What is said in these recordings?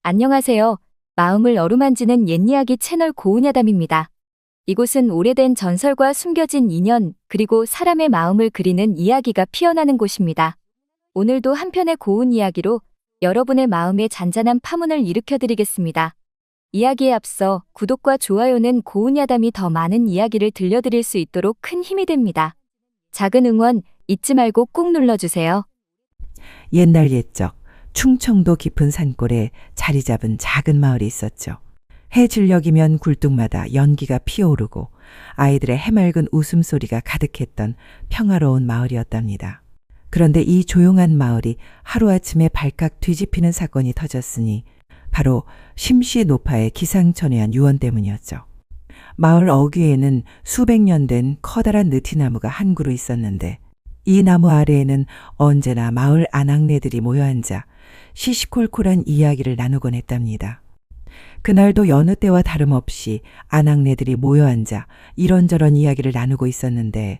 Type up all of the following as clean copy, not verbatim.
안녕하세요. 마음을 어루만지는 옛이야기 채널 고은야담입니다. 이곳은 오래된 전설과 숨겨진 인연, 그리고 사람의 마음을 그리는 이야기가 피어나는 곳입니다. 오늘도 한 편의 고운 이야기로 여러분의 마음에 잔잔한 파문을 일으켜드리겠습니다. 이야기에 앞서 구독과 좋아요는 고은야담이 더 많은 이야기를 들려드릴 수 있도록 큰 힘이 됩니다. 작은 응원 잊지 말고 꼭 눌러주세요. 옛날 옛적 충청도 깊은 산골에 자리 잡은 작은 마을이 있었죠. 해 질녘이면 굴뚝마다 연기가 피어오르고 아이들의 해맑은 웃음소리가 가득했던 평화로운 마을이었답니다. 그런데 이 조용한 마을이 하루아침에 발칵 뒤집히는 사건이 터졌으니 바로 심씨 노파의 기상천외한 유언 때문이었죠. 마을 어귀에는 수백 년 된 커다란 느티나무가 한 그루 있었는데 이 나무 아래에는 언제나 마을 아낙네들이 모여앉아 시시콜콜한 이야기를 나누곤 했답니다. 그날도 여느 때와 다름없이 아낙네들이 모여앉아 이런저런 이야기를 나누고 있었는데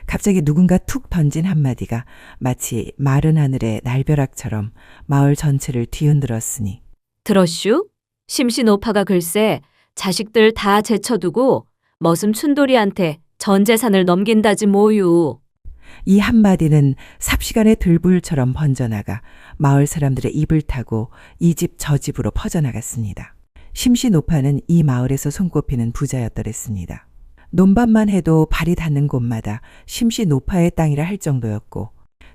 갑자기 누군가 툭 던진 한마디가 마치 마른 하늘의 날벼락처럼 마을 전체를 뒤흔들었으니 들었슈? 심씨노파가 글쎄 자식들 다 제쳐두고 머슴 춘돌이한테 전 재산을 넘긴다지 뭐유. 이 한마디는 삽시간에 들불처럼 번져나가 마을 사람들의 입을 타고 이 집 저 집으로 퍼져나갔습니다. 심씨 노파는 이 마을에서 손꼽히는 부자였더랬습니다. 논밭만 해도 발이 닿는 곳마다 심씨 노파의 땅이라 할 정도였고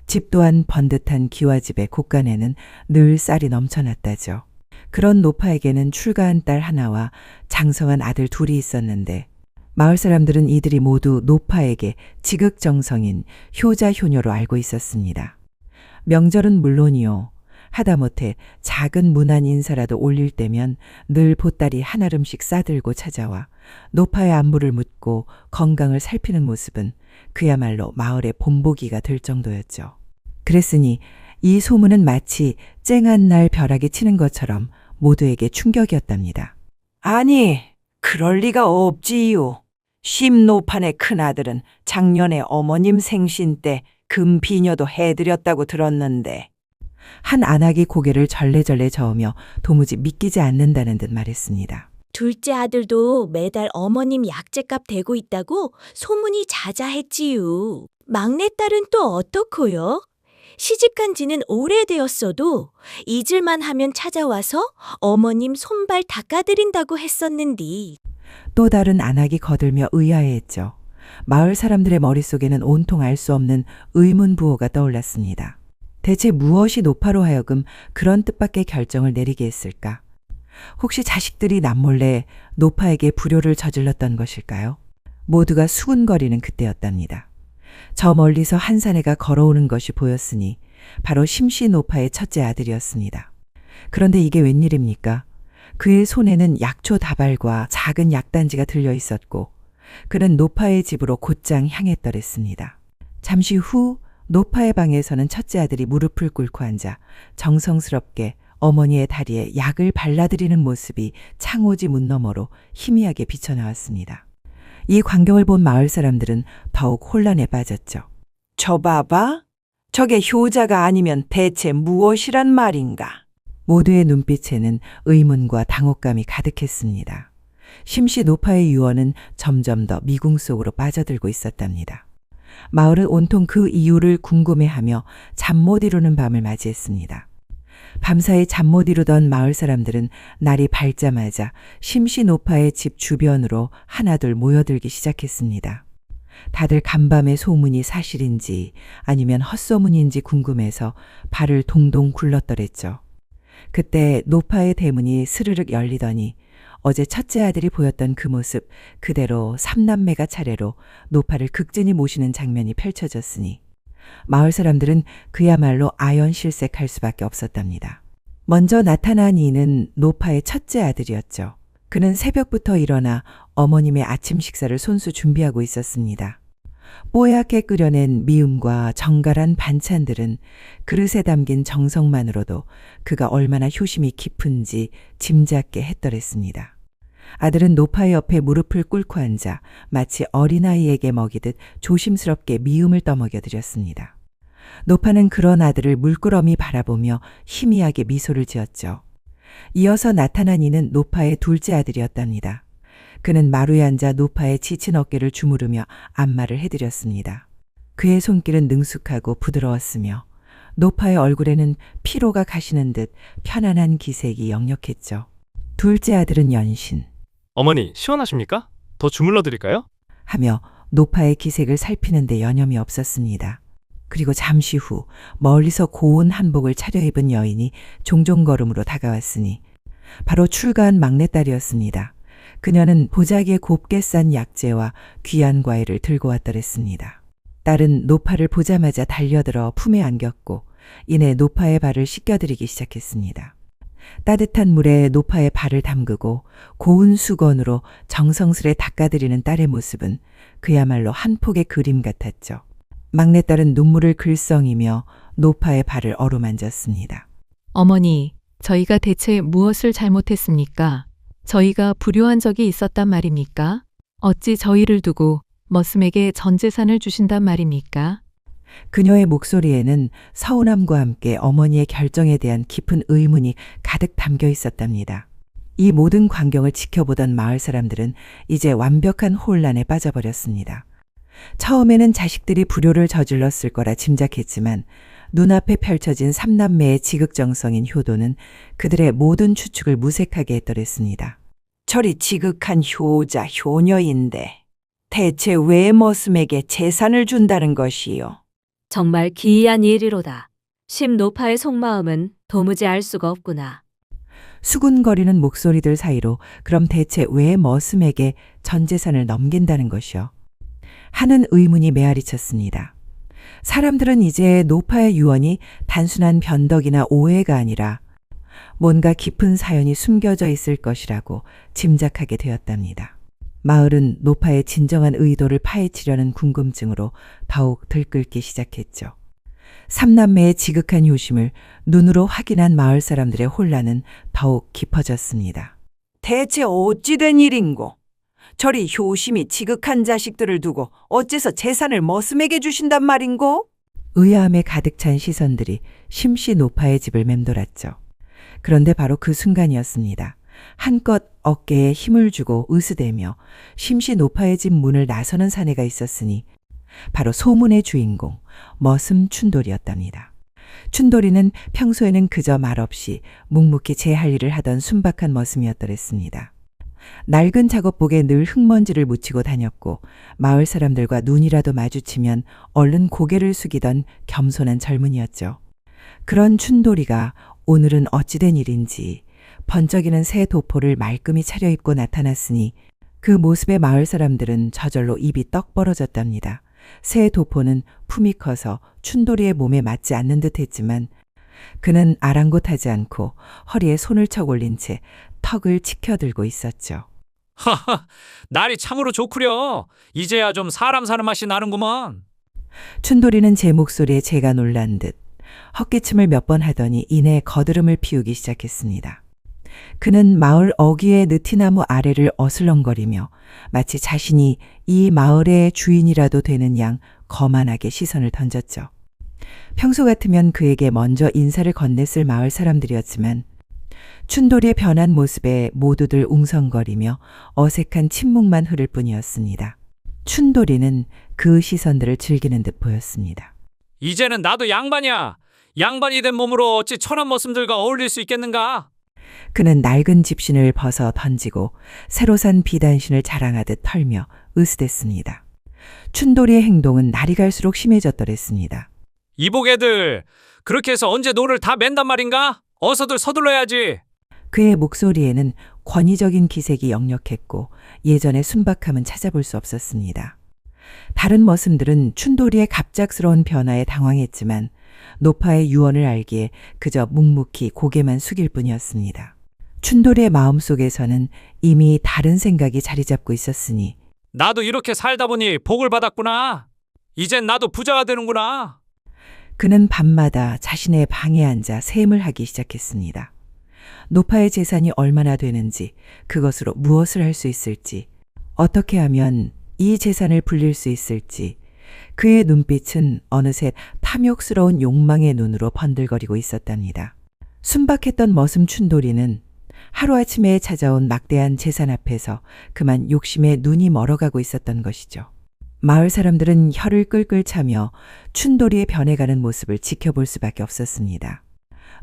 집 또한 번듯한 기와집의 곳간에는 늘 쌀이 넘쳐났다죠. 그런 노파에게는 출가한 딸 하나와 장성한 아들 둘이 있었는데 마을 사람들은 이들이 모두 노파에게 지극정성인 효자 효녀로 알고 있었습니다. 명절은 물론이요. 하다못해 작은 문안 인사라도 올릴 때면 늘 보따리 한아름씩 싸들고 찾아와 노파의 안부를 묻고 건강을 살피는 모습은 그야말로 마을의 본보기가 될 정도였죠. 그랬으니 이 소문은 마치 쨍한 날 벼락이 치는 것처럼 모두에게 충격이었답니다. 아니, 그럴 리가 없지요. 심노판의 큰아들은 작년에 어머님 생신 때 금비녀도 해드렸다고 들었는데. 한 안악이 고개를 절레절레 저으며 도무지 믿기지 않는다는 듯 말했습니다. 둘째 아들도 매달 어머님 약재값 대고 있다고 소문이 자자했지요. 막내딸은 또 어떻고요? 시집간 지는 오래되었어도 잊을만 하면 찾아와서 어머님 손발 닦아드린다고 했었는디. 또 다른 안악이 거들며 의아해했죠. 마을 사람들의 머릿속에는 온통 알 수 없는 의문부호가 떠올랐습니다. 대체 무엇이 노파로 하여금 그런 뜻밖의 결정을 내리게 했을까? 혹시 자식들이 남몰래 노파에게 불효를 저질렀던 것일까요? 모두가 수군거리는 그때였답니다. 저 멀리서 한 사내가 걸어오는 것이 보였으니 바로 심씨 노파의 첫째 아들이었습니다. 그런데 이게 웬일입니까? 그의 손에는 약초 다발과 작은 약단지가 들려 있었고 그는 노파의 집으로 곧장 향했더랬습니다. 잠시 후 노파의 방에서는 첫째 아들이 무릎을 꿇고 앉아 정성스럽게 어머니의 다리에 약을 발라드리는 모습이 창호지 문 너머로 희미하게 비쳐나왔습니다. 이 광경을 본 마을 사람들은 더욱 혼란에 빠졌죠. 저 봐봐. 저게 효자가 아니면 대체 무엇이란 말인가? 모두의 눈빛에는 의문과 당혹감이 가득했습니다. 심씨 노파의 유언은 점점 더 미궁 속으로 빠져들고 있었답니다. 마을은 온통 그 이유를 궁금해하며 잠 못 이루는 밤을 맞이했습니다. 밤사이 잠 못 이루던 마을 사람들은 날이 밝자마자 심씨 노파의 집 주변으로 하나둘 모여들기 시작했습니다. 다들 간밤의 소문이 사실인지 아니면 헛소문인지 궁금해서 발을 동동 굴렀더랬죠. 그때 노파의 대문이 스르륵 열리더니 어제 첫째 아들이 보였던 그 모습 그대로 삼남매가 차례로 노파를 극진히 모시는 장면이 펼쳐졌으니 마을 사람들은 그야말로 아연실색할 수밖에 없었답니다. 먼저 나타난 이는 노파의 첫째 아들이었죠. 그는 새벽부터 일어나 어머님의 아침 식사를 손수 준비하고 있었습니다. 뽀얗게 끓여낸 미음과 정갈한 반찬들은 그릇에 담긴 정성만으로도 그가 얼마나 효심이 깊은지 짐작게 했더랬습니다. 아들은 노파의 옆에 무릎을 꿇고 앉아 마치 어린아이에게 먹이듯 조심스럽게 미음을 떠먹여 드렸습니다. 노파는 그런 아들을 물끄러미 바라보며 희미하게 미소를 지었죠. 이어서 나타난 이는 노파의 둘째 아들이었답니다. 그는 마루에 앉아 노파의 지친 어깨를 주무르며 안마를 해드렸습니다. 그의 손길은 능숙하고 부드러웠으며 노파의 얼굴에는 피로가 가시는 듯 편안한 기색이 역력했죠. 둘째 아들은 연신 어머니, 시원하십니까? 더 주물러 드릴까요? 하며 노파의 기색을 살피는데 여념이 없었습니다. 그리고 잠시 후 멀리서 고운 한복을 차려입은 여인이 종종걸음으로 다가왔으니 바로 출가한 막내딸이었습니다. 그녀는 보자기에 곱게 싼 약재와 귀한 과일을 들고 왔더랬습니다. 딸은 노파를 보자마자 달려들어 품에 안겼고 이내 노파의 발을 씻겨드리기 시작했습니다. 따뜻한 물에 노파의 발을 담그고 고운 수건으로 정성스레 닦아드리는 딸의 모습은 그야말로 한 폭의 그림 같았죠. 막내딸은 눈물을 글썽이며 노파의 발을 어루만졌습니다. 어머니, 저희가 대체 무엇을 잘못했습니까? 저희가 불효한 적이 있었단 말입니까? 어찌 저희를 두고 머슴에게 전 재산을 주신단 말입니까? 그녀의 목소리에는 서운함과 함께 어머니의 결정에 대한 깊은 의문이 가득 담겨 있었답니다. 이 모든 광경을 지켜보던 마을 사람들은 이제 완벽한 혼란에 빠져버렸습니다. 처음에는 자식들이 불효를 저질렀을 거라 짐작했지만 눈앞에 펼쳐진 삼남매의 지극정성인 효도는 그들의 모든 추측을 무색하게 했더랬습니다. 저리 지극한 효자, 효녀인데 대체 왜 머슴에게 재산을 준다는 것이요? 정말 기이한 일이로다. 심노파의 속마음은 도무지 알 수가 없구나. 수군거리는 목소리들 사이로 그럼 대체 왜 머슴에게 전 재산을 넘긴다는 것이요? 하는 의문이 메아리쳤습니다. 사람들은 이제 노파의 유언이 단순한 변덕이나 오해가 아니라 뭔가 깊은 사연이 숨겨져 있을 것이라고 짐작하게 되었답니다. 마을은 노파의 진정한 의도를 파헤치려는 궁금증으로 더욱 들끓기 시작했죠. 삼남매의 지극한 효심을 눈으로 확인한 마을 사람들의 혼란은 더욱 깊어졌습니다. 대체 어찌 된 일인고? 저리 효심이 지극한 자식들을 두고 어째서 재산을 머슴에게 주신단 말인고? 의아함에 가득 찬 시선들이 심씨 노파의 집을 맴돌았죠. 그런데 바로 그 순간이었습니다. 한껏 어깨에 힘을 주고 으스대며 심씨 노파의 집 문을 나서는 사내가 있었으니 바로 소문의 주인공 머슴 춘돌이었답니다. 춘돌이는 평소에는 그저 말없이 묵묵히 제 할 일을 하던 순박한 머슴이었더랬습니다. 낡은 작업복에 늘 흙먼지를 묻히고 다녔고 마을 사람들과 눈이라도 마주치면 얼른 고개를 숙이던 겸손한 젊은이였죠. 그런 춘돌이가 오늘은 어찌된 일인지 번쩍이는 새 도포를 말끔히 차려입고 나타났으니 그 모습에 마을 사람들은 저절로 입이 떡 벌어졌답니다. 새 도포는 품이 커서 춘돌이의 몸에 맞지 않는 듯 했지만 그는 아랑곳하지 않고 허리에 손을 척 올린 채 턱을 치켜들고 있었죠. 하하, 날이 참으로 좋구려. 이제야 좀 사람 사는 맛이 나는구먼. 춘돌이는 제 목소리에 제가 놀란 듯 헛기침을 몇 번 하더니 이내 거드름을 피우기 시작했습니다. 그는 마을 어귀의 느티나무 아래를 어슬렁거리며 마치 자신이 이 마을의 주인이라도 되는 양 거만하게 시선을 던졌죠. 평소 같으면 그에게 먼저 인사를 건넸을 마을 사람들이었지만 춘돌이의 변한 모습에 모두들 웅성거리며 어색한 침묵만 흐를 뿐이었습니다. 춘돌이는 그 시선들을 즐기는 듯 보였습니다. 이제는 나도 양반이야. 양반이 된 몸으로 어찌 천한 머슴들과 어울릴 수 있겠는가? 그는 낡은 집신을 벗어 던지고 새로 산 비단신을 자랑하듯 털며 으스댔습니다. 춘돌이의 행동은 날이 갈수록 심해졌더랬습니다. 이복애들, 그렇게 해서 언제 노를 다 맨단 말인가? 어서들 서둘러야지. 그의 목소리에는 권위적인 기색이 역력했고 예전의 순박함은 찾아볼 수 없었습니다. 다른 머슴들은 춘돌이의 갑작스러운 변화에 당황했지만 노파의 유언을 알기에 그저 묵묵히 고개만 숙일 뿐이었습니다. 춘돌이의 마음속에서는 이미 다른 생각이 자리 잡고 있었으니 나도 이렇게 살다 보니 복을 받았구나. 이젠 나도 부자가 되는구나. 그는 밤마다 자신의 방에 앉아 셈을 하기 시작했습니다. 노파의 재산이 얼마나 되는지, 그것으로 무엇을 할 수 있을지, 어떻게 하면 이 재산을 불릴 수 있을지, 그의 눈빛은 어느새 탐욕스러운 욕망의 눈으로 번들거리고 있었답니다. 순박했던 머슴 춘돌이는 하루아침에 찾아온 막대한 재산 앞에서 그만 욕심에 눈이 멀어가고 있었던 것이죠. 마을 사람들은 혀를 끌끌 차며 춘돌이의 변해가는 모습을 지켜볼 수밖에 없었습니다.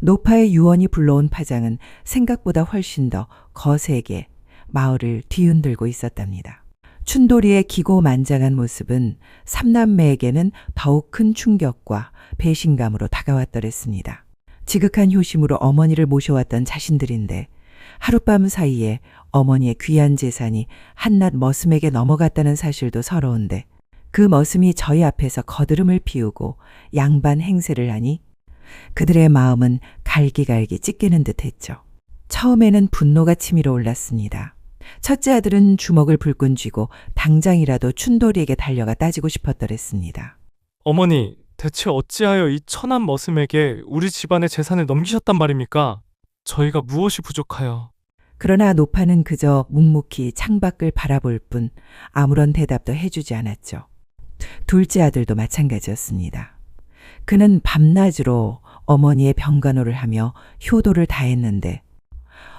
노파의 유언이 불러온 파장은 생각보다 훨씬 더 거세게 마을을 뒤흔들고 있었답니다. 춘돌이의 기고만장한 모습은 삼남매에게는 더욱 큰 충격과 배신감으로 다가왔더랬습니다. 지극한 효심으로 어머니를 모셔왔던 자신들인데 하룻밤 사이에 어머니의 귀한 재산이 한낱 머슴에게 넘어갔다는 사실도 서러운데 그 머슴이 저희 앞에서 거드름을 피우고 양반 행세를 하니 그들의 마음은 갈기갈기 찢기는 듯했죠. 처음에는 분노가 치밀어 올랐습니다. 첫째 아들은 주먹을 불끈 쥐고 당장이라도 춘돌이에게 달려가 따지고 싶었더랬습니다. 어머니, 대체 어찌하여 이 천한 머슴에게 우리 집안의 재산을 넘기셨단 말입니까? 저희가 무엇이 부족하여? 그러나 노파는 그저 묵묵히 창밖을 바라볼 뿐 아무런 대답도 해주지 않았죠. 둘째 아들도 마찬가지였습니다. 그는 밤낮으로 어머니의 병간호를 하며 효도를 다했는데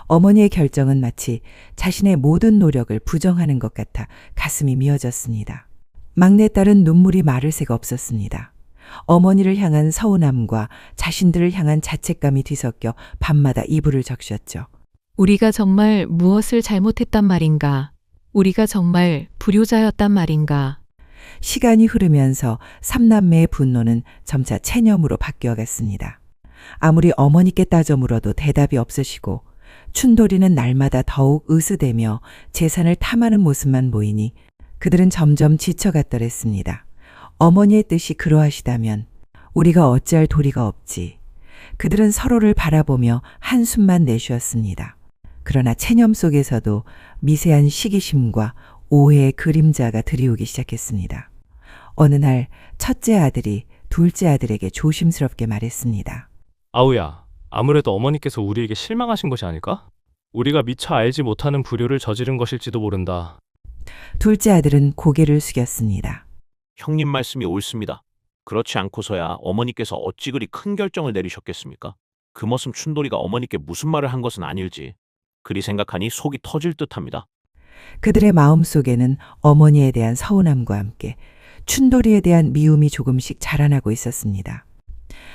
어머니의 결정은 마치 자신의 모든 노력을 부정하는 것 같아 가슴이 미어졌습니다. 막내딸은 눈물이 마를 새가 없었습니다. 어머니를 향한 서운함과 자신들을 향한 자책감이 뒤섞여 밤마다 이불을 적셨죠. 우리가 정말 무엇을 잘못했단 말인가? 우리가 정말 불효자였단 말인가? 시간이 흐르면서 삼남매의 분노는 점차 체념으로 바뀌어갔습니다. 아무리 어머니께 따져 물어도 대답이 없으시고 춘돌이는 날마다 더욱 으스대며 재산을 탐하는 모습만 보이니 그들은 점점 지쳐갔더랬습니다. 어머니의 뜻이 그러하시다면 우리가 어찌할 도리가 없지. 그들은 서로를 바라보며 한숨만 내쉬었습니다. 그러나 체념 속에서도 미세한 시기심과 오해의 그림자가 드리우기 시작했습니다. 어느 날 첫째 아들이 둘째 아들에게 조심스럽게 말했습니다. 아우야, 아무래도 어머니께서 우리에게 실망하신 것이 아닐까? 우리가 미처 알지 못하는 불효를 저지른 것일지도 모른다. 둘째 아들은 고개를 숙였습니다. 형님 말씀이 옳습니다. 그렇지 않고서야 어머니께서 어찌 그리 큰 결정을 내리셨겠습니까? 그 머슴 춘돌이가 어머니께 무슨 말을 한 것은 아닐지 그리 생각하니 속이 터질 듯합니다. 그들의 마음속에는 어머니에 대한 서운함과 함께 춘돌이에 대한 미움이 조금씩 자라나고 있었습니다.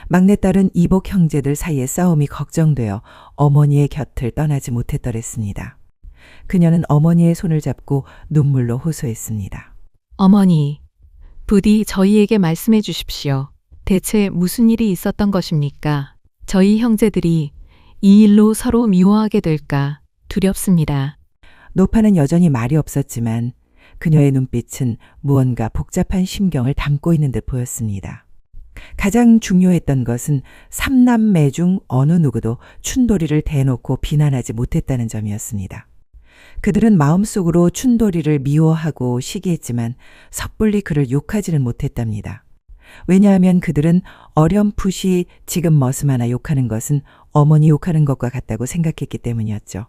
막내딸은 이복 형제들 사이의 싸움이 걱정되어 어머니의 곁을 떠나지 못했더랬습니다. 그녀는 어머니의 손을 잡고 눈물로 호소했습니다. 어머니, 부디 저희에게 말씀해 주십시오. 대체 무슨 일이 있었던 것입니까? 저희 형제들이 이 일로 서로 미워하게 될까 두렵습니다. 노파는 여전히 말이 없었지만 그녀의 눈빛은 무언가 복잡한 심경을 담고 있는 듯 보였습니다. 가장 중요했던 것은 삼남매 중 어느 누구도 춘돌이를 대놓고 비난하지 못했다는 점이었습니다. 그들은 마음속으로 춘돌이를 미워하고 시기했지만 섣불리 그를 욕하지는 못했답니다. 왜냐하면 그들은 어렴풋이 지금 머슴 하나 욕하는 것은 어머니 욕하는 것과 같다고 생각했기 때문이었죠.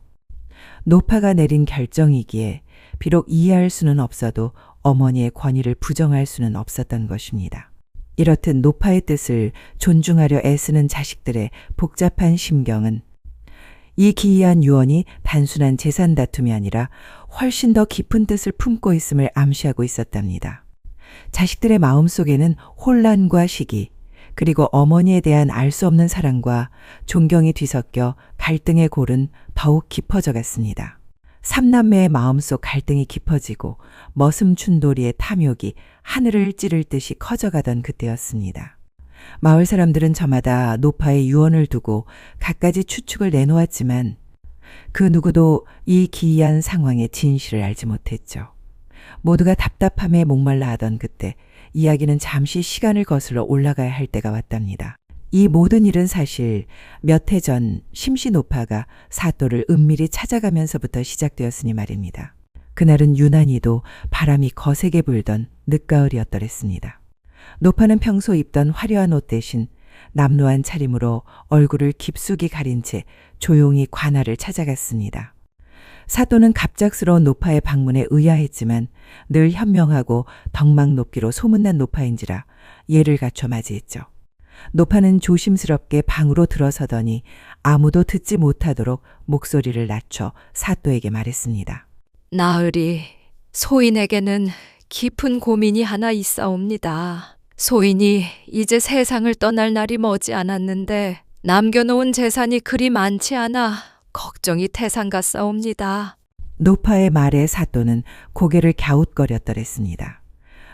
노파가 내린 결정이기에 비록 이해할 수는 없어도 어머니의 권위를 부정할 수는 없었던 것입니다. 이렇듯 노파의 뜻을 존중하려 애쓰는 자식들의 복잡한 심경은 이 기이한 유언이 단순한 재산 다툼이 아니라 훨씬 더 깊은 뜻을 품고 있음을 암시하고 있었답니다. 자식들의 마음속에는 혼란과 시기, 그리고 어머니에 대한 알 수 없는 사랑과 존경이 뒤섞여 갈등의 골은 더욱 깊어져 갔습니다. 삼남매의 마음속 갈등이 깊어지고 머슴 춘돌이의 탐욕이 하늘을 찌를 듯이 커져가던 그때였습니다. 마을 사람들은 저마다 노파의 유언을 두고 갖가지 추측을 내놓았지만 그 누구도 이 기이한 상황의 진실을 알지 못했죠. 모두가 답답함에 목말라 하던 그때 이야기는 잠시 시간을 거슬러 올라가야 할 때가 왔답니다. 이 모든 일은 사실 몇 해 전 심씨 노파가 사또를 은밀히 찾아가면서부터 시작되었으니 말입니다. 그날은 유난히도 바람이 거세게 불던 늦가을이었더랬습니다. 노파는 평소 입던 화려한 옷 대신 남루한 차림으로 얼굴을 깊숙이 가린 채 조용히 관아를 찾아갔습니다. 사또는 갑작스러운 노파의 방문에 의아했지만 늘 현명하고 덕망 높기로 소문난 노파인지라 예를 갖춰 맞이했죠. 노파는 조심스럽게 방으로 들어서더니 아무도 듣지 못하도록 목소리를 낮춰 사또에게 말했습니다. 나으리, 소인에게는 깊은 고민이 하나 있사옵니다. 소인이 이제 세상을 떠날 날이 머지 않았는데 남겨놓은 재산이 그리 많지 않아 걱정이 태산 같사옵니다. 노파의 말에 사또는 고개를 갸웃거렸더랬습니다.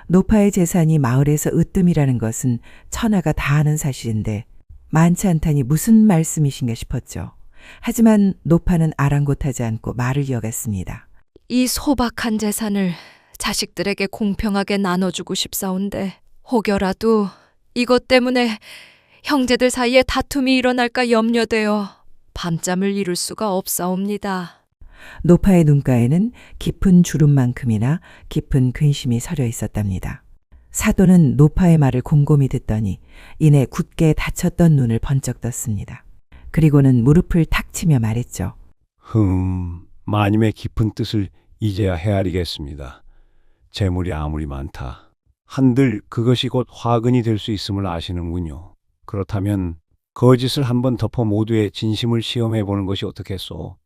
노파의 재산이 마을에서 으뜸이라는 것은 천하가 다 아는 사실인데 많지 않다니 무슨 말씀이신가 싶었죠. 하지만 노파는 아랑곳하지 않고 말을 이어갔습니다. 이 소박한 재산을 자식들에게 공평하게 나눠주고 싶사온데 혹여라도 이것 때문에 형제들 사이에 다툼이 일어날까 염려되어 밤잠을 이룰 수가 없사옵니다. 노파의 눈가에는 깊은 주름만큼이나 깊은 근심이 서려 있었답니다. 사도는 노파의 말을 곰곰이 듣더니 이내 굳게 닫혔던 눈을 번쩍 떴습니다. 그리고는 무릎을 탁 치며 말했죠. 마님의 깊은 뜻을 이제야 헤아리겠습니다. 재물이 아무리 많다. 한들 그것이 곧 화근이 될 수 있음을 아시는군요. 그렇다면 거짓을 한번 덮어 모두의 진심을 시험해 보는 것이 어떻겠소?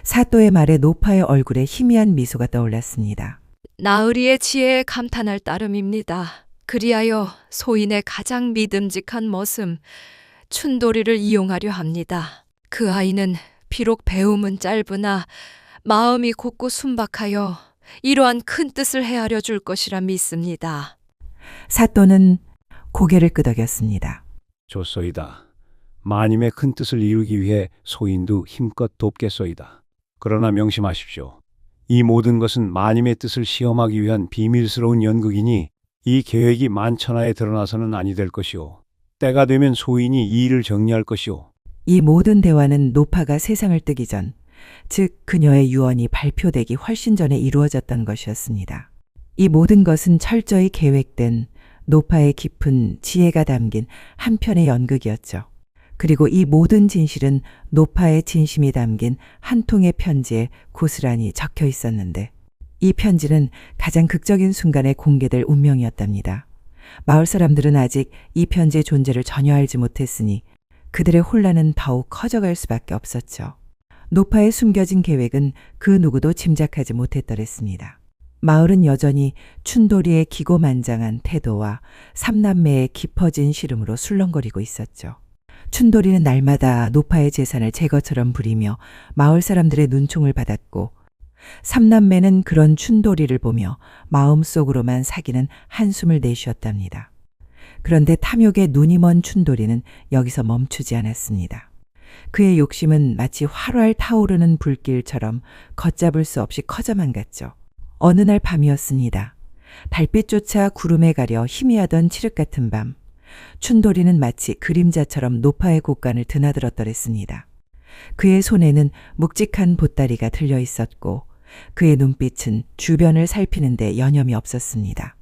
사또의 말에 노파의 얼굴에 희미한 미소가 떠올랐습니다. 나으리의 지혜에 감탄할 따름입니다. 그리하여 소인의 가장 믿음직한 머슴 춘도리를 이용하려 합니다. 그 아이는 비록 배움은 짧으나 마음이 곱고 순박하여 이러한 큰 뜻을 헤아려 줄 것이라 믿습니다. 사또는 고개를 끄덕였습니다. 좋소이다. 마님의 큰 뜻을 이루기 위해 소인도 힘껏 돕겠소이다. 그러나 명심하십시오. 이 모든 것은 마님의 뜻을 시험하기 위한 비밀스러운 연극이니 이 계획이 만천하에 드러나서는 아니 될 것이오. 때가 되면 소인이 이 일을 정리할 것이오. 이 모든 대화는 노파가 세상을 뜨기 전, 즉 그녀의 유언이 발표되기 훨씬 전에 이루어졌던 것이었습니다. 이 모든 것은 철저히 계획된 노파의 깊은 지혜가 담긴 한편의 연극이었죠. 그리고 이 모든 진실은 노파의 진심이 담긴 한 통의 편지에 고스란히 적혀 있었는데 이 편지는 가장 극적인 순간에 공개될 운명이었답니다. 마을 사람들은 아직 이 편지의 존재를 전혀 알지 못했으니 그들의 혼란은 더욱 커져갈 수밖에 없었죠. 노파의 숨겨진 계획은 그 누구도 짐작하지 못했더랬습니다. 마을은 여전히 춘도리의 기고만장한 태도와 삼남매의 깊어진 시름으로 술렁거리고 있었죠. 춘도리는 날마다 노파의 재산을 제거처럼 부리며 마을 사람들의 눈총을 받았고 삼남매는 그런 춘도리를 보며 마음속으로만 사기는 한숨을 내쉬었답니다. 그런데 탐욕에 눈이 먼 춘도리는 여기서 멈추지 않았습니다. 그의 욕심은 마치 활활 타오르는 불길처럼 걷잡을 수 없이 커져만 갔죠. 어느 날 밤이었습니다. 달빛조차 구름에 가려 희미하던 칠흑 같은 밤, 춘도리는 마치 그림자처럼 노파의 곳간을 드나들었더랬습니다. 그의 손에는 묵직한 보따리가 들려 있었고 그의 눈빛은 주변을 살피는데 여념이 없었습니다.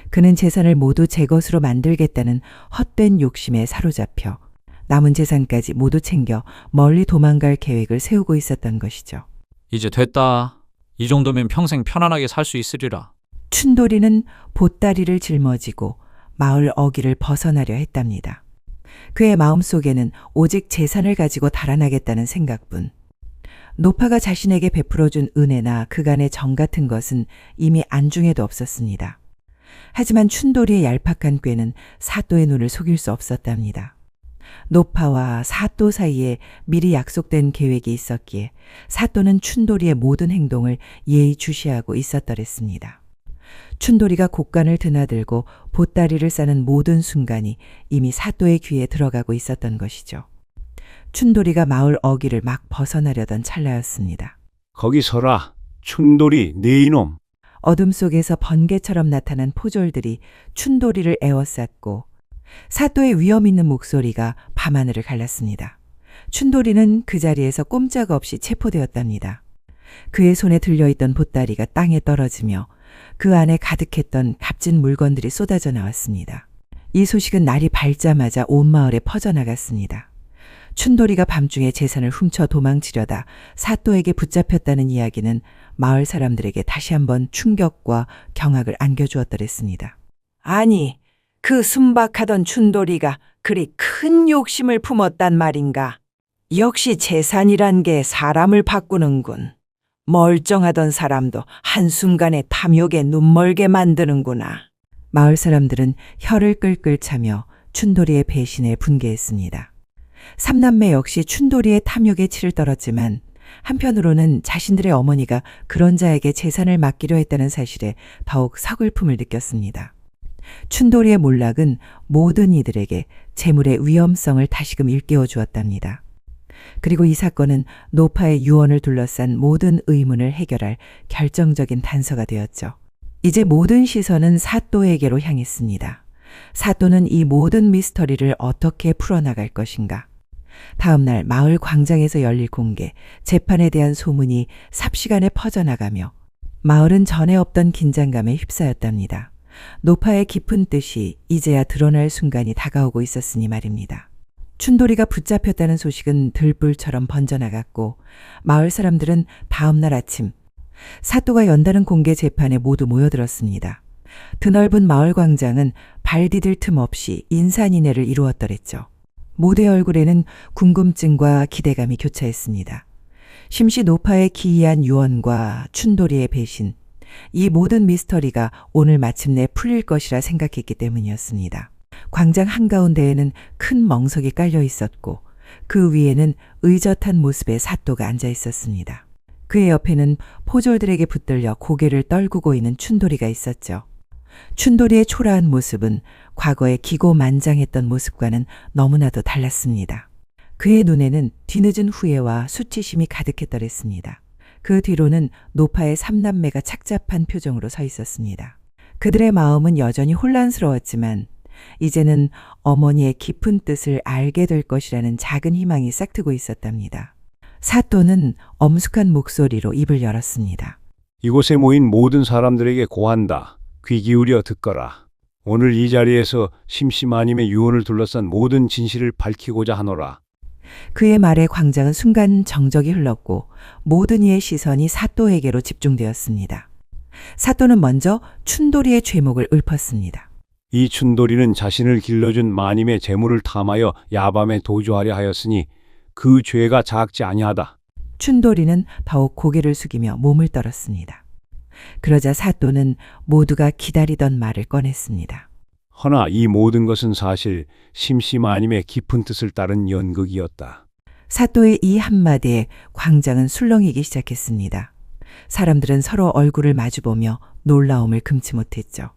그는 재산을 모두 제 것으로 만들겠다는 헛된 욕심에 사로잡혀 남은 재산까지 모두 챙겨 멀리 도망갈 계획을 세우고 있었던 것이죠. 이제 됐다. 이 정도면 평생 편안하게 살 수 있으리라. 춘도리는 보따리를 짊어지고 마을 어귀를 벗어나려 했답니다. 그의 마음속에는 오직 재산을 가지고 달아나겠다는 생각뿐. 노파가 자신에게 베풀어준 은혜나 그간의 정 같은 것은 이미 안중에도 없었습니다. 하지만 춘도리의 얄팍한 꾀는 사또의 눈을 속일 수 없었답니다. 노파와 사또 사이에 미리 약속된 계획이 있었기에 사또는 춘도리의 모든 행동을 예의주시하고 있었더랬습니다. 춘도리가 곳간을 드나들고 보따리를 싸는 모든 순간이 이미 사또의 귀에 들어가고 있었던 것이죠. 춘도리가 마을 어귀를 막 벗어나려던 찰나였습니다. 거기 서라. 춘돌이 네 이놈. 어둠 속에서 번개처럼 나타난 포졸들이 춘도리를 에워쌌고 사또의 위험 있는 목소리가 밤하늘을 갈랐습니다. 춘도리는 그 자리에서 꼼짝없이 체포되었답니다. 그의 손에 들려있던 보따리가 땅에 떨어지며 그 안에 가득했던 값진 물건들이 쏟아져 나왔습니다. 이 소식은 날이 밝자마자 온 마을에 퍼져나갔습니다. 춘도리가 밤중에 재산을 훔쳐 도망치려다 사또에게 붙잡혔다는 이야기는 마을 사람들에게 다시 한번 충격과 경악을 안겨주었더랬습니다. 아니, 그 순박하던 춘도리가 그리 큰 욕심을 품었단 말인가? 역시 재산이란 게 사람을 바꾸는군. 멀쩡하던 사람도 한순간에 탐욕에 눈멀게 만드는구나. 마을 사람들은 혀를 끌끌 차며 춘돌이의 배신에 분개했습니다. 삼남매 역시 춘돌이의 탐욕에 치를 떨었지만 한편으로는 자신들의 어머니가 그런 자에게 재산을 맡기려 했다는 사실에 더욱 서글픔을 느꼈습니다. 춘돌이의 몰락은 모든 이들에게 재물의 위험성을 다시금 일깨워 주었답니다. 그리고 이 사건은 노파의 유언을 둘러싼 모든 의문을 해결할 결정적인 단서가 되었죠. 이제 모든 시선은 사또에게로 향했습니다. 사또는 이 모든 미스터리를 어떻게 풀어나갈 것인가? 다음 날 마을 광장에서 열릴 공개, 재판에 대한 소문이 삽시간에 퍼져나가며 마을은 전에 없던 긴장감에 휩싸였답니다. 노파의 깊은 뜻이 이제야 드러날 순간이 다가오고 있었으니 말입니다. 춘돌이가 붙잡혔다는 소식은 들불처럼 번져나갔고 마을 사람들은 다음 날 아침 사또가 연다는 공개 재판에 모두 모여들었습니다. 드넓은 마을 광장은 발 디딜 틈 없이 인산인해를 이루었더랬죠. 모두의 얼굴에는 궁금증과 기대감이 교차했습니다. 심시 노파의 기이한 유언과 춘돌이의 배신, 이 모든 미스터리가 오늘 마침내 풀릴 것이라 생각했기 때문이었습니다. 광장 한가운데에는 큰 멍석이 깔려 있었고 그 위에는 의젓한 모습의 사또가 앉아 있었습니다. 그의 옆에는 포졸들에게 붙들려 고개를 떨구고 있는 춘돌이가 있었죠. 춘돌이의 초라한 모습은 과거에 기고만장했던 모습과는 너무나도 달랐습니다. 그의 눈에는 뒤늦은 후회와 수치심이 가득했더랬습니다. 그 뒤로는 노파의 삼남매가 착잡한 표정으로 서 있었습니다. 그들의 마음은 여전히 혼란스러웠지만 이제는 어머니의 깊은 뜻을 알게 될 것이라는 작은 희망이 싹트고 있었답니다. 사또는 엄숙한 목소리로 입을 열었습니다. 이곳에 모인 모든 사람들에게 고한다. 귀 기울여 듣거라. 오늘 이 자리에서 심시마님의 유언을 둘러싼 모든 진실을 밝히고자 하노라. 그의 말에 광장은 순간 정적이 흘렀고 모든 이의 시선이 사또에게로 집중되었습니다. 사또는 먼저 춘돌이의 죄목을 읊었습니다. 이 춘돌이는 자신을 길러준 마님의 재물을 탐하여 야밤에 도주하려 하였으니 그 죄가 작지 아니하다. 춘돌이는 더욱 고개를 숙이며 몸을 떨었습니다. 그러자 사또는 모두가 기다리던 말을 꺼냈습니다. 허나 이 모든 것은 사실 심시마님의 깊은 뜻을 따른 연극이었다. 사또의 이 한마디에 광장은 술렁이기 시작했습니다. 사람들은 서로 얼굴을 마주보며 놀라움을 금치 못했죠.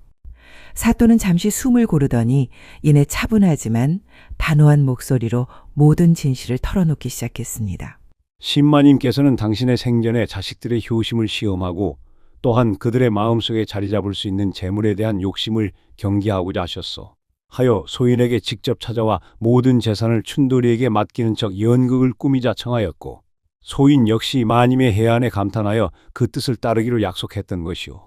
사또는 잠시 숨을 고르더니 이내 차분하지만 단호한 목소리로 모든 진실을 털어놓기 시작했습니다. 신마님께서는 당신의 생전에 자식들의 효심을 시험하고 또한 그들의 마음속에 자리 잡을 수 있는 재물에 대한 욕심을 경계하고자 하셨소. 하여 소인에게 직접 찾아와 모든 재산을 춘돌이에게 맡기는 척 연극을 꾸미자 청하였고 소인 역시 마님의 해안에 감탄하여 그 뜻을 따르기로 약속했던 것이오.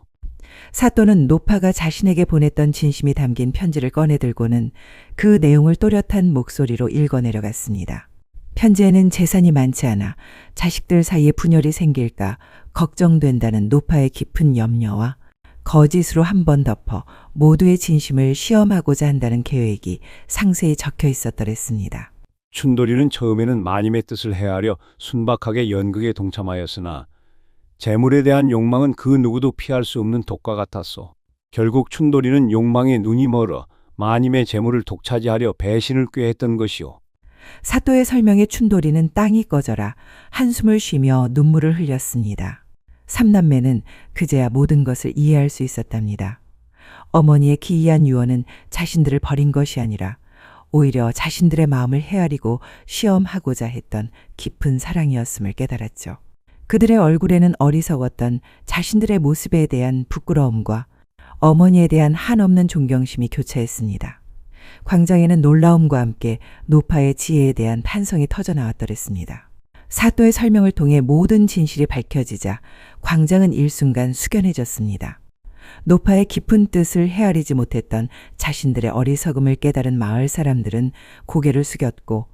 사또는 노파가 자신에게 보냈던 진심이 담긴 편지를 꺼내들고는 그 내용을 또렷한 목소리로 읽어내려갔습니다. 편지에는 재산이 많지 않아 자식들 사이에 분열이 생길까 걱정된다는 노파의 깊은 염려와 거짓으로 한 번 덮어 모두의 진심을 시험하고자 한다는 계획이 상세히 적혀 있었더랬습니다. 춘돌이는 처음에는 마님의 뜻을 헤아려 순박하게 연극에 동참하였으나 재물에 대한 욕망은 그 누구도 피할 수 없는 독과 같았소. 결국 춘돌이는 욕망에 눈이 멀어 마님의 재물을 독차지하려 배신을 꾀했던 것이오. 사또의 설명에 춘돌이는 땅이 꺼져라 한숨을 쉬며 눈물을 흘렸습니다. 삼남매는 그제야 모든 것을 이해할 수 있었답니다. 어머니의 기이한 유언은 자신들을 버린 것이 아니라 오히려 자신들의 마음을 헤아리고 시험하고자 했던 깊은 사랑이었음을 깨달았죠. 그들의 얼굴에는 어리석었던 자신들의 모습에 대한 부끄러움과 어머니에 대한 한없는 존경심이 교차했습니다. 광장에는 놀라움과 함께 노파의 지혜에 대한 탄성이 터져나왔더랬습니다. 사또의 설명을 통해 모든 진실이 밝혀지자 광장은 일순간 숙연해졌습니다. 노파의 깊은 뜻을 헤아리지 못했던 자신들의 어리석음을 깨달은 마을 사람들은 고개를 숙였고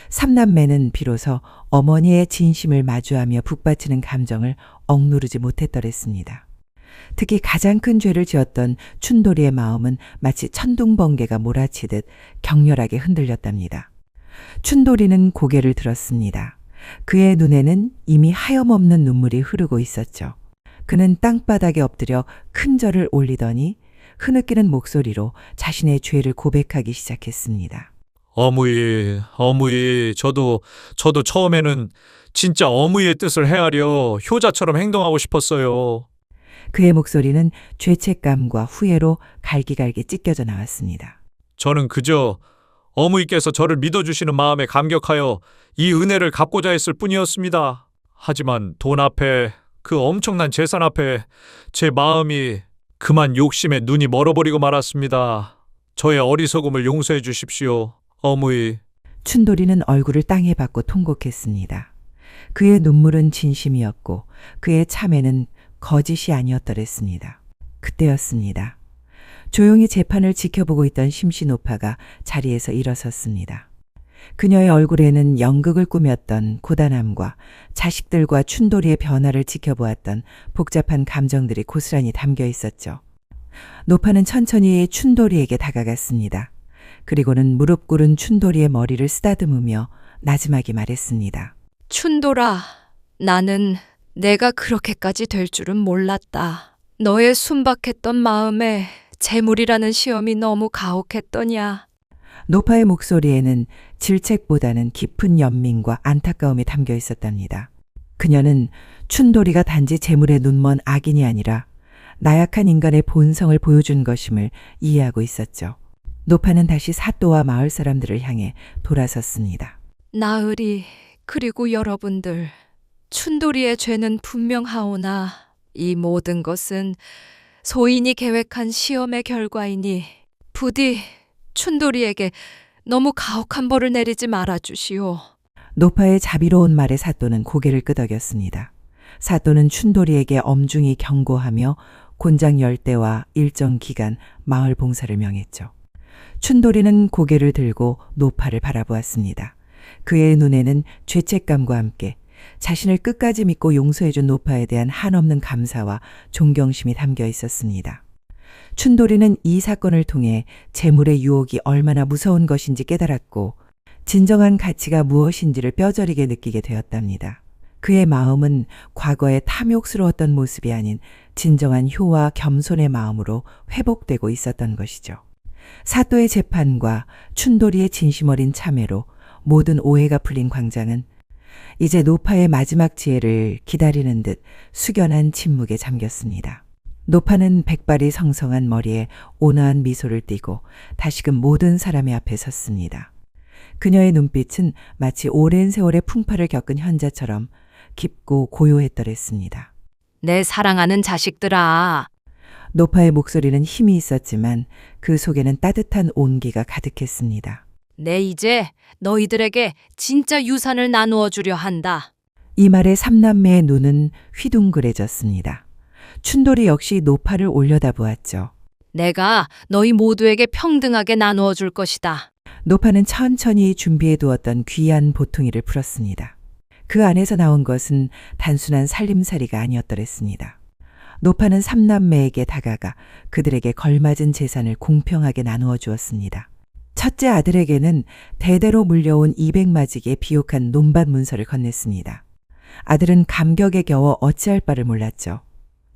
삼남매는 비로소 어머니의 진심을 마주하며 북받치는 감정을 억누르지 못했더랬습니다. 특히 가장 큰 죄를 지었던 춘돌이의 마음은 마치 천둥번개가 몰아치듯 격렬하게 흔들렸답니다. 춘돌이는 고개를 들었습니다. 그의 눈에는 이미 하염없는 눈물이 흐르고 있었죠. 그는 땅바닥에 엎드려 큰 절을 올리더니 흐느끼는 목소리로 자신의 죄를 고백하기 시작했습니다. 어머니, 저도 처음에는 진짜 어머니의 뜻을 헤아려 효자처럼 행동하고 싶었어요. 그의 목소리는 죄책감과 후회로 갈기갈기 찢겨져 나왔습니다. 저는 그저 어머니께서 저를 믿어주시는 마음에 감격하여 이 은혜를 갚고자 했을 뿐이었습니다. 하지만 돈 앞에, 그 엄청난 재산 앞에 제 마음이 그만 욕심에 눈이 멀어버리고 말았습니다. 저의 어리석음을 용서해 주십시오, 어머니. 춘돌이는 얼굴을 땅에 박고 통곡했습니다. 그의 눈물은 진심이었고 그의 참회는 거짓이 아니었더랬습니다. 그때였습니다. 조용히 재판을 지켜보고 있던 심신오파가 자리에서 일어섰습니다. 그녀의 얼굴에는 연극을 꾸몄던 고단함과 자식들과 춘돌이의 변화를 지켜보았던 복잡한 감정들이 고스란히 담겨 있었죠. 노파는 천천히 춘돌이에게 다가갔습니다. 그리고는 무릎 꿇은 춘돌이의 머리를 쓰다듬으며 나지막이 말했습니다. 춘돌아, 나는 내가 그렇게까지 될 줄은 몰랐다. 너의 순박했던 마음에 재물이라는 시험이 너무 가혹했더냐. 노파의 목소리에는 질책보다는 깊은 연민과 안타까움이 담겨 있었답니다. 그녀는 춘돌이가 단지 재물에 눈먼 악인이 아니라 나약한 인간의 본성을 보여준 것임을 이해하고 있었죠. 노파는 다시 사또와 마을 사람들을 향해 돌아섰습니다. 나으리, 그리고 여러분들, 춘돌이의 죄는 분명하오나 이 모든 것은 소인이 계획한 시험의 결과이니 부디 춘돌이에게 너무 가혹한 벌을 내리지 말아주시오. 노파의 자비로운 말에 사또는 고개를 끄덕였습니다. 사또는 춘돌이에게 엄중히 경고하며 곤장 열대와 일정 기간 마을 봉사를 명했죠. 춘돌이는 고개를 들고 노파를 바라보았습니다. 그의 눈에는 죄책감과 함께 자신을 끝까지 믿고 용서해준 노파에 대한 한없는 감사와 존경심이 담겨 있었습니다. 춘돌이는 이 사건을 통해 재물의 유혹이 얼마나 무서운 것인지 깨달았고 진정한 가치가 무엇인지를 뼈저리게 느끼게 되었답니다. 그의 마음은 과거의 탐욕스러웠던 모습이 아닌 진정한 효와 겸손의 마음으로 회복되고 있었던 것이죠. 사또의 재판과 춘돌이의 진심 어린 참회로 모든 오해가 풀린 광장은 이제 노파의 마지막 지혜를 기다리는 듯 숙연한 침묵에 잠겼습니다. 노파는 백발이 성성한 머리에 온화한 미소를 띠고 다시금 모든 사람의 앞에 섰습니다. 그녀의 눈빛은 마치 오랜 세월의 풍파를 겪은 현자처럼 깊고 고요했더랬습니다. 내 사랑하는 자식들아. 노파의 목소리는 힘이 있었지만 그 속에는 따뜻한 온기가 가득했습니다. 내 이제 너희들에게 진짜 유산을 나누어 주려 한다. 이 말에 삼남매의 눈은 휘둥그레졌습니다. 춘돌이 역시 노파를 올려다보았죠. 내가 너희 모두에게 평등하게 나누어 줄 것이다. 노파는 천천히 준비해 두었던 귀한 보퉁이를 풀었습니다. 그 안에서 나온 것은 단순한 살림살이가 아니었더랬습니다. 노파는 삼남매에게 다가가 그들에게 걸맞은 재산을 공평하게 나누어 주었습니다. 첫째 아들에게는 대대로 물려온 200마직의 비옥한 논밭 문서를 건넸습니다. 아들은 감격에 겨워 어찌할 바를 몰랐죠.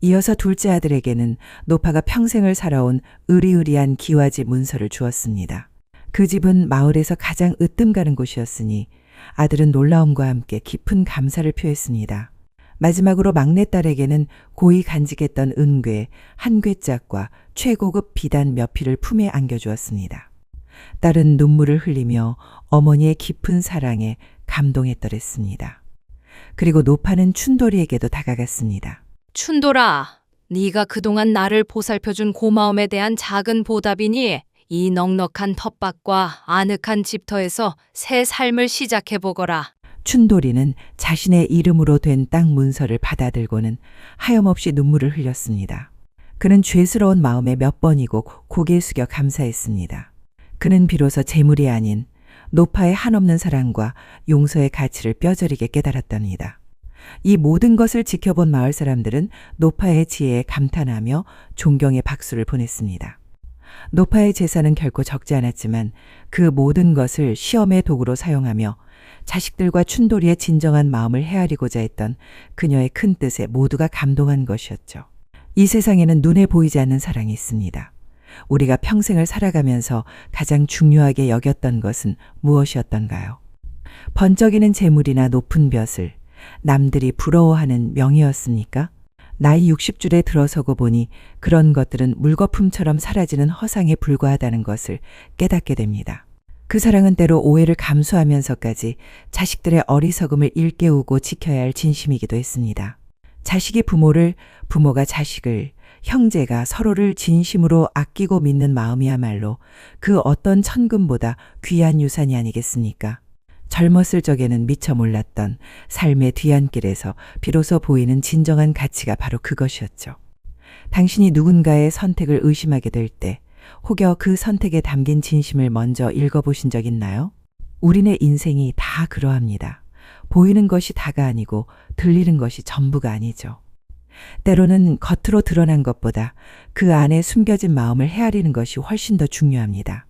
이어서 둘째 아들에게는 노파가 평생을 살아온 으리으리한 기와집 문서를 주었습니다. 그 집은 마을에서 가장 으뜸 가는 곳이었으니 아들은 놀라움과 함께 깊은 감사를 표했습니다. 마지막으로 막내딸에게는 고이 간직했던 은괴 한 궤짝과 최고급 비단 몇 필을 품에 안겨주었습니다. 딸은 눈물을 흘리며 어머니의 깊은 사랑에 감동했더랬습니다. 그리고 노파는 춘돌이에게도 다가갔습니다. 춘돌아, 네가 그동안 나를 보살펴준 고마움에 대한 작은 보답이니 이 넉넉한 텃밭과 아늑한 집터에서 새 삶을 시작해보거라. 춘돌이는 자신의 이름으로 된 땅 문서를 받아들고는 하염없이 눈물을 흘렸습니다. 그는 죄스러운 마음에 몇 번이고 고개 숙여 감사했습니다. 그는 비로소 재물이 아닌 노파의 한없는 사랑과 용서의 가치를 뼈저리게 깨달았답니다. 이 모든 것을 지켜본 마을 사람들은 노파의 지혜에 감탄하며 존경의 박수를 보냈습니다. 노파의 재산은 결코 적지 않았지만 그 모든 것을 시험의 도구로 사용하며 자식들과 춘돌이의 진정한 마음을 헤아리고자 했던 그녀의 큰 뜻에 모두가 감동한 것이었죠. 이 세상에는 눈에 보이지 않는 사랑이 있습니다. 우리가 평생을 살아가면서 가장 중요하게 여겼던 것은 무엇이었던가요? 번쩍이는 재물이나 높은 벼슬, 남들이 부러워하는 명예였습니까? 나이 60줄에 들어서고 보니 그런 것들은 물거품처럼 사라지는 허상에 불과하다는 것을 깨닫게 됩니다. 그 사랑은 때로 오해를 감수하면서까지 자식들의 어리석음을 일깨우고 지켜야 할 진심이기도 했습니다. 자식이 부모를, 부모가 자식을, 형제가 서로를 진심으로 아끼고 믿는 마음이야말로 그 어떤 천금보다 귀한 유산이 아니겠습니까? 젊었을 적에는 미처 몰랐던 삶의 뒤안길에서 비로소 보이는 진정한 가치가 바로 그것이었죠. 당신이 누군가의 선택을 의심하게 될 때 혹여 그 선택에 담긴 진심을 먼저 읽어보신 적 있나요? 우리네 인생이 다 그러합니다. 보이는 것이 다가 아니고 들리는 것이 전부가 아니죠. 때로는 겉으로 드러난 것보다 그 안에 숨겨진 마음을 헤아리는 것이 훨씬 더 중요합니다.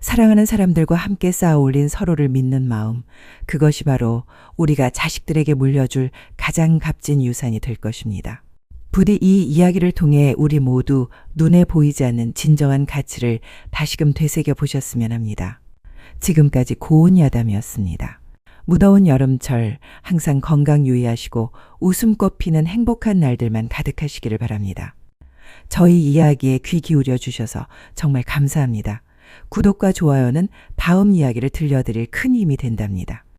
사랑하는 사람들과 함께 쌓아 올린 서로를 믿는 마음, 그것이 바로 우리가 자식들에게 물려줄 가장 값진 유산이 될 것입니다. 부디 이 이야기를 통해 우리 모두 눈에 보이지 않는 진정한 가치를 다시금 되새겨 보셨으면 합니다. 지금까지 고운 야담이었습니다. 무더운 여름철 항상 건강 유의하시고 웃음꽃 피는 행복한 날들만 가득하시기를 바랍니다. 저희 이야기에 귀 기울여 주셔서 정말 감사합니다. 구독과 좋아요는 다음 이야기를 들려드릴 큰 힘이 된답니다.